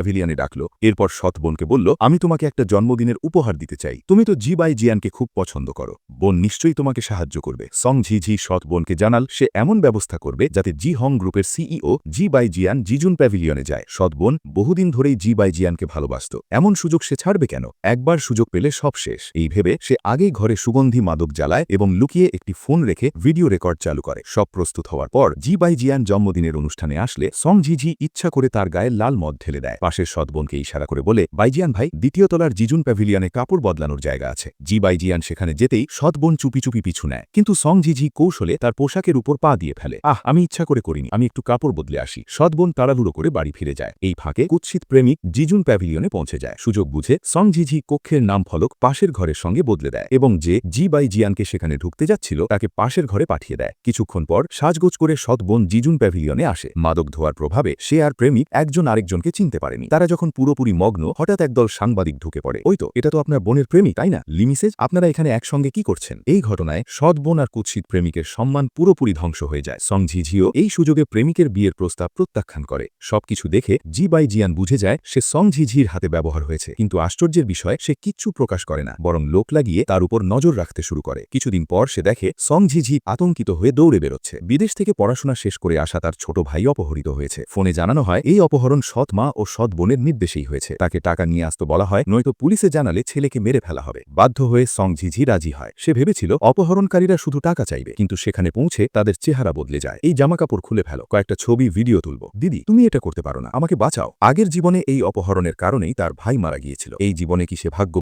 প্যাভিলিয়নে ডাকল। এরপর সৎ বোনকে বলল, আমি তোমাকে একটা জন্মদিনের উপহার দিতে চাই। তুমি তো জি বাই জিয়ানকে খুব পছন্দ করো। বোন নিশ্চয়ই তোমাকে সাহায্য করবে। সং ঝি ঝি সৎ বোনকে জানাল সে এমন ব্যবস্থা করবে যাতে জি হং গ্রুপের সিইও জি বাই জিয়ান জিজুন প্যাভিলিয়নে যায়। সৎ বোন বহুদিন ধরেই জি বাই জিয়ানকে ভালোবাসত। এমন সুযোগ সে ছাড়বে কেন? একবার সুযোগ পেলে সব শেষ। এই ভেবে সে আগেই ঘরে সুগন্ধি মাদক জ্বালায় এবং লুকিয়ে একটি ফোন রেখে ভিডিও রেকর্ড চালু করে। সব প্রস্তুত হওয়ার পর জি বাই জিয়ান জন্মদিনের অনুষ্ঠানে আসলে সং ঝি ঝি ইচ্ছা করে তার গায়ে লাল মদ ঢেলে দেয়। পাশের সৎ বোনকে ইশারা করে বলে, বাইজিয়ান ভাই, দ্বিতীয় তলার জিজুন প্যাভিলিয়নে কাপড় বদলানোর জায়গা আছে। জি বাইজিয়ান সেখানে যেতেই সৎ বোন চুপি চুপি পিছু নেয়, কিন্তু সং ঝি ঝি কৌশলে তার পোশাকের উপর পা দিয়ে ফেলে। আমি ইচ্ছা করে করিনি, আমি একটু কাপড় বদলে আসি। সৎ বোন তাড়াহুড়ো করে বাড়ি ফিরে যায়। এই ফাঁকে কুৎসিত প্রেমিক জিজুন প্যাভিলিয়নে পৌঁছে যায়। সুযোগ বুঝে সং ঝি ঝি কক্ষের নাম ফলক পাশের ঘরের সঙ্গে বদলে দেয় এবং যে জি বাই জিয়ানকে সেখানে ঢুকতে যাচ্ছিল তাকে পাশের ঘরে পাঠিয়ে দেয়। কিছুক্ষণ পর সাজগোজ করে সৎ বোন জিজুন প্যাভিলিয়নে আসে। মাদক ধোয়ার প্রভাবে সে আর প্রেমিক একজন আরেকজনকে চিনতে পারেনি। তারা যখন পুরোপুরি মগ্ন, হঠাৎ একদল সাংবাদিক ঢুকে পড়ে। ওই তো, এটা তো আপনার বোনের প্রেমিক, তাই না? লিমিসেজ, আপনারা এখানে একসঙ্গে কি করছেন? এই ঘটনায় সৎ বোন আর কুৎসিত প্রেমিকের সম্মান পুরোপুরি ধ্বংস হয়ে যায়। সং ঝি ঝিও এই সুযোগে প্রেমিকের বিয়ের প্রস্তাব প্রত্যাখ্যান করে। সবকিছু দেখে জি বাই জিয়ান বুঝে যায় সে সং ঝি ঝির হাতে ব্যবহার হয়েছে, কিন্তু আশ্চর্যের বিষয় সে কিচ্ছু প্রকাশ করে না, বরং লোক লাগিয়ে তার উপর নজর রাখতে শুরু করে। কিছুদিন পর সে দেখে সং ঝি ঝি আতঙ্কিত হয়ে দৌড়ে বেরোচ্ছে। বিদেশ থেকে পড়াশোনা শেষ করে আসা তার ছোট ভাই অপহৃত হয়েছে। ফোনে জানানো হয় এই অপহরণ সৎ মা ও সৎ বোনের নির্দেশেই হয়েছে। তাকে টাকা নিয়ে আসতে বলা হয়, নয়তো পুলিশে জানালে ছেলেকে মেরে ফেলা হবে। বাধ্য হয়ে সং ঝি ঝি রাজি হয়। সে ভেবেছিল অপহরণকারীরা শুধু টাকা চাইবে, কিন্তু সেখানে পৌঁছে তাদের চেহারা বদলে যায়। এই জামাকাপড় খুলে ফেলো, কয়েকটা ছবি ভিডিও তুলব। দিদি, তুমি এটা করতে পারো না, আমাকে বাঁচাও। আগের জীবনে এই অপহরণের কারণেই তার ভাই মারা গিয়েছিল। এই জীবনে কি সে ভাগ্য